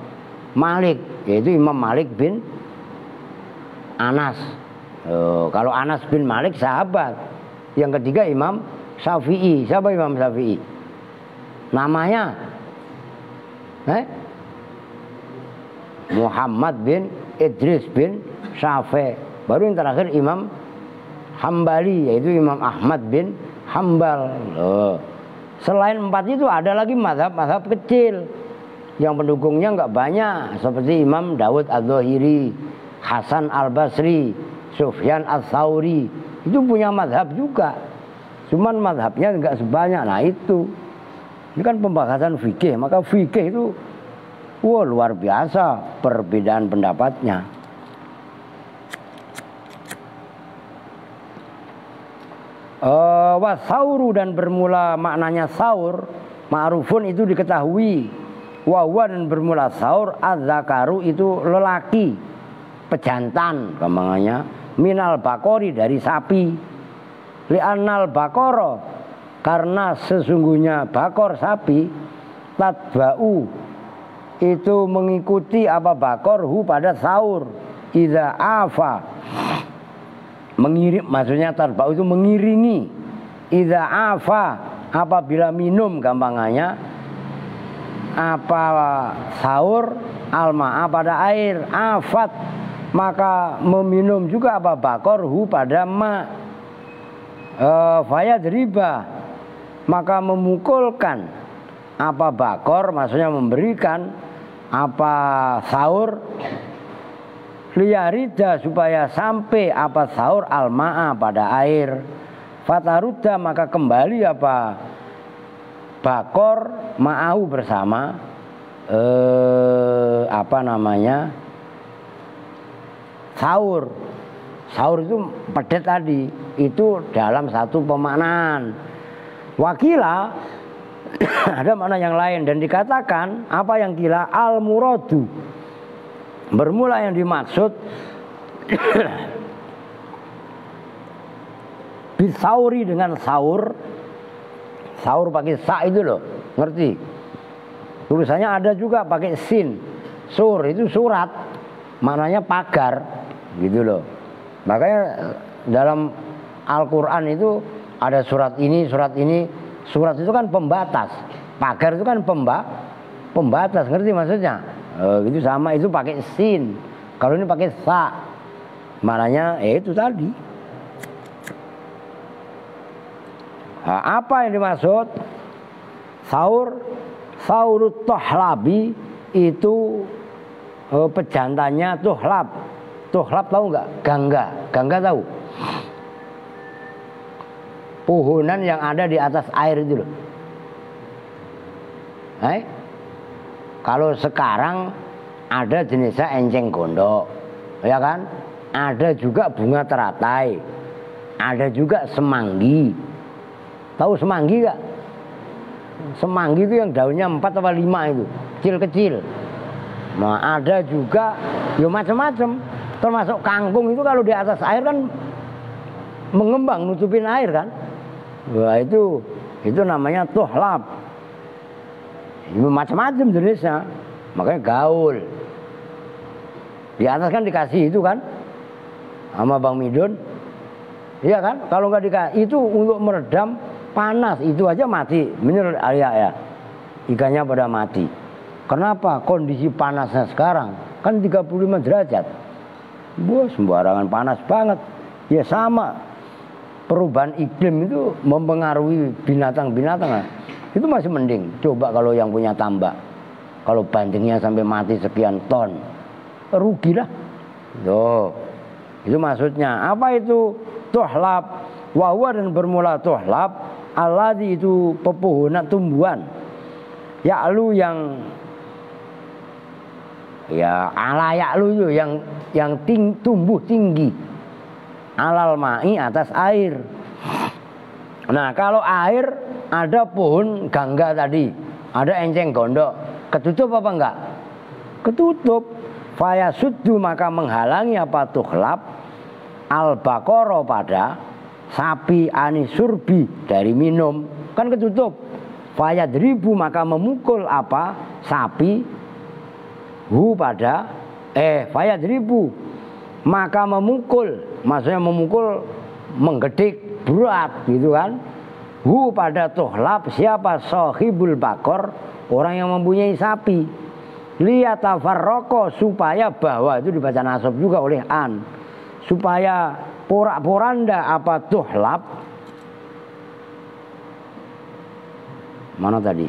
Malik, yaitu Imam Malik bin Anas. Kalau Anas bin Malik sahabat. Yang ketiga Imam Syafi'i. Siapa Imam Syafi'i? Namanya Muhammad bin Idris bin Syafi'. Baru yang terakhir Imam Hambali, yaitu Imam Ahmad bin Hambal. Selain 4 itu ada lagi mazhab-mazhab kecil yang pendukungnya nggak banyak, seperti Imam Dawud Adz-Dzahiri, Hasan Al-Basri, Sufyan Ats-Tsauri. Itu punya mazhab juga, cuman mazhabnya nggak sebanyak. Nah itu, ini kan pembahasan fikih, maka fikih itu luar biasa perbedaan pendapatnya. Wasauru, dan bermula maknanya saur, ma'rufun itu diketahui. Wawa, dan bermula saur, az-zakaru itu lelaki, pejantan gampangannya, minal bakori dari sapi, li'annal bakoro, karena sesungguhnya bakor sapi, tatba'u itu mengikuti apa bakor hu pada saur, idza afa, mengirim, maksudnya tatba'u itu mengiringi, idza afa apabila minum gampangannya apa sahur, alma'a pada air, afat maka meminum juga apa bakor hu pada ma, fayad riba maka memukulkan apa bakor, maksudnya memberikan apa sahur, liyarida supaya sampai apa sahur alma'a pada air, fataruda maka kembali apa bakor ma'ahu bersama apa namanya sahur. Sahur itu pedet tadi, itu dalam satu pemaknaan. Wakila ada makna yang lain, dan dikatakan apa yang kila al muradu, bermula yang dimaksud bisauri dengan sahur. Sahur pakai sa itu loh, ngerti? Tulisannya ada juga pakai sin. Sur itu surat, maknanya pagar, gitu loh. Makanya dalam Al-Quran itu ada surat ini, surat ini. Surat itu kan pembatas, pagar itu kan pembatas, ngerti maksudnya? Itu sama, itu pakai sin. Kalau ini pakai sa, maknanya itu tadi. Nah, apa yang dimaksud? Saurut tohlabi itu pejantannya tuhlab. Tuhlab tahu nggak? Gangga tahu? Pohonan yang ada di atas air itu loh. Kalau sekarang ada jenisnya enceng gondok, ya kan? Ada juga bunga teratai, ada juga semanggi. Tahu semanggi gak? Semanggi itu yang daunnya 4 atau 5 itu, kecil-kecil. Nah, ada juga ya macam-macam. Termasuk kangkung itu kalau di atas air kan mengembang nutupin air kan. Wah, itu namanya tuhlab. Macam-macam jenisnya. Makanya gaul. Di atas kan dikasih itu kan sama Bang Midun. Iya kan? Kalau nggak dikasih itu untuk meredam panas, itu aja mati. Bener ya. Ikannya pada mati. Kenapa? Kondisi panasnya sekarang kan 35 derajat. Wah, sembarangan panas banget. Ya sama. Perubahan iklim itu mempengaruhi binatang-binatang. Itu masih mending. Coba kalau yang punya tambak. Kalau bandingnya sampai mati sekian ton, rugilah. Tuh. Itu maksudnya. Apa itu tuhlab? Wahwa dan bermula tuhlab. Alladzi itu pepohonan tumbuhan. Ya'lu yang ya ala ya'lu itu yang tumbuh tinggi. Alal ma'i atas air. Nah, kalau air ada pohon gangga tadi, ada enceng gondok, ketutup apa enggak? Ketutup. Faya suddu maka menghalangi apa tuhlab al-baqara pada sapi anisurbi dari minum, kan ketutup. Faya dribu maka memukul apa sapi hu pada faya dribu maka memukul, maksudnya memukul menggedik berat gitu kan. Hu pada tuhlab siapa sahibul bakor, orang yang mempunyai sapi. Liyatafarraqo supaya bahwa itu dibaca nasab juga oleh an. Supaya porak-poranda apa tuhlab. Mana tadi?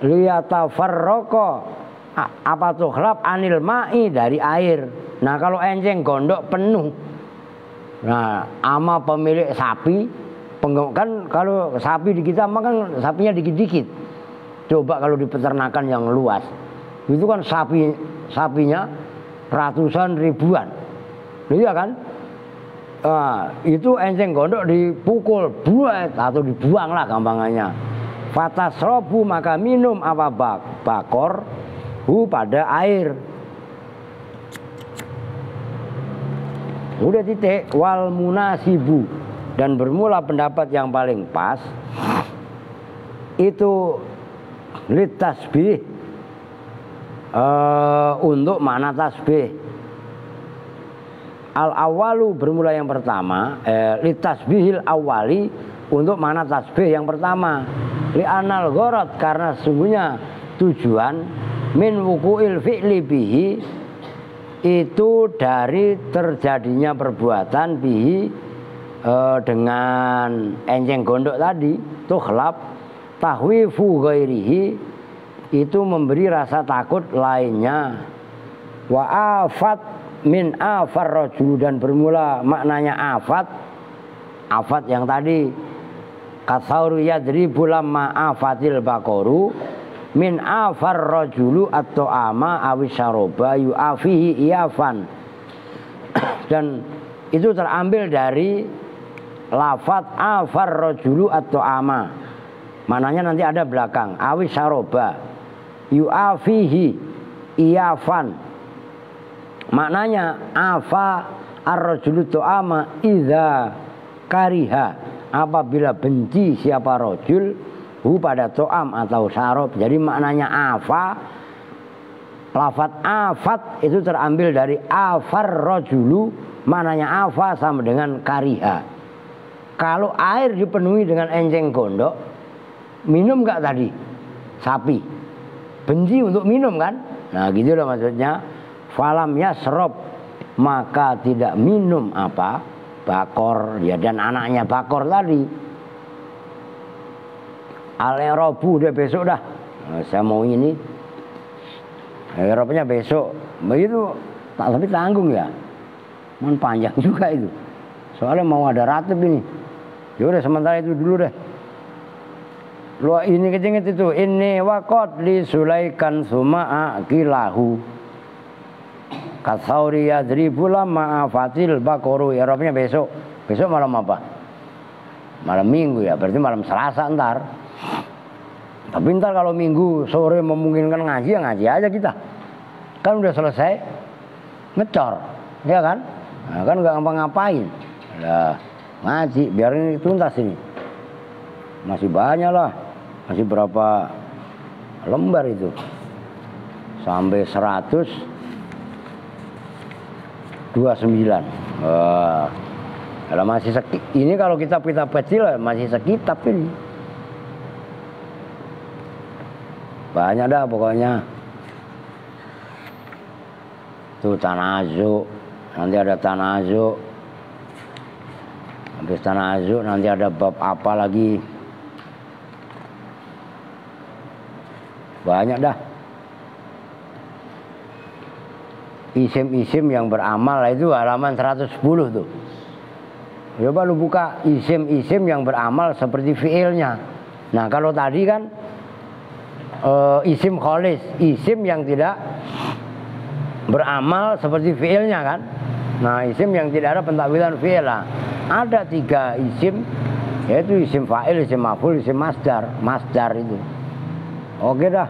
Liyatafarraqo apa tuhlab anil ma'i dari air. Nah, kalau enceng gondok penuh. Nah, ama pemilik sapi, kan kalau sapi di kita makan sapinya dikit-dikit. Coba kalau di peternakan yang luas, itu kan sapinya ratusan ribuan, iya kan? Nah, itu enceng gondok dipukul, buat atau dibuang lah gampangannya. Fatasrobu maka minum apa bakor, hu pada air. Udah titik. Wal munasibu dan bermula pendapat yang paling pas itu litasbih untuk makna tasbih. Al awalu bermula yang pertama, litasbihil awali untuk makna tasbih yang pertama. Li anal gharad karena sesungguhnya tujuan min wuku'il fi'li bihi itu dari terjadinya perbuatan bihi dengan enceng gondok tadi, tuhlab tahwifu ghairihi itu memberi rasa takut lainnya. Wa afat min afar rajul dan bermula maknanya afat yang tadi kasauru yadribu lamma afatil baqaru min afar rajulu atau ama awisyaroba yu'afihi iyafan. Dan itu terambil dari lafat afar rajulu atau ama, mananya nanti ada belakang awisyaroba yu'afihi iyafan. Maknanya afa ar-rajulu tu'ama idza kariha apabila benci siapa rajul hu pada to'am atau sarob. Jadi maknanya afa, lafat afat itu terambil dari afar rajulu, maknanya afa sama dengan kariha. Kalau air dipenuhi dengan enceng gondok, minum gak tadi? Sapi benci untuk minum kan? Nah gitu loh maksudnya. Falam yasrob maka tidak minum apa bakor ya, dan anaknya bakor tadi. Al-Erobu udah besok dah. Nah, saya mau ini. Eropanya besok. Begitu tapi tanggung ya. Man panjang juga itu. Soalnya mau ada ratib ini. Ya udah sementara itu dulu deh. Lu ini kecingit itu. Ini wakot li sulaikan suma'a kilahu. Kasauri yadribu lamma afatil baqaru. Eropanya besok. Besok malam apa? malam minggu ya, berarti malam Selasa ntar. Tapi ntar kalau minggu sore memungkinkan ngaji ya ngaji aja kita. Kan udah selesai ngecor, ya kan? Nah, kan nggak ngapa-ngapain. Nah, ngaji biar ini tuntas ini. Masih banyak lah, masih berapa lembar itu? Sampai 129. Kalau masih ini kalau kitab kecil masih sekitab ini. Banyak dah pokoknya. Tuh tanazuk, nanti ada tanazuk. Habis tanazuk nanti ada bab apa lagi. Banyak dah. Isim-isim yang beramal itu halaman 110 tuh. Coba lu buka isim-isim yang beramal seperti fiilnya. Nah kalau tadi kan isim kholis, isim yang tidak beramal seperti fiilnya kan. Nah isim yang tidak ada pentakwilan fiil lah. Ada 3 isim, yaitu isim fa'il, isim maf'ul, isim masdar. Masdar itu. Oke dah.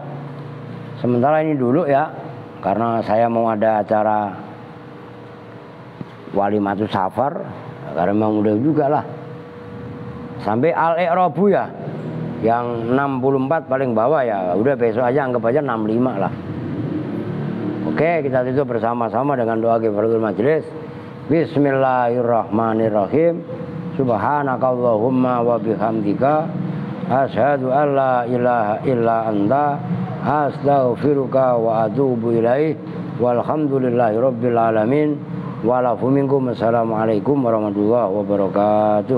Sementara ini dulu ya, karena saya mau ada acara walimatus safar, karena memang udah juga lah. Sampai al-i'rabu ya, yang 64 paling bawah ya, udah besok aja anggap aja 65 lah. Oke, kita tutup bersama-sama dengan doa kifaratul majelis. Bismillahirrahmanirrahim. Subhanakallahumma wa bihamdika asyhadu an la ilaha illa anta astaghfiruka wa atubu ilaih. Walhamdulillahi rabbil alamin. Walafu minkum. Assalamualaikum warahmatullahi wabarakatuh.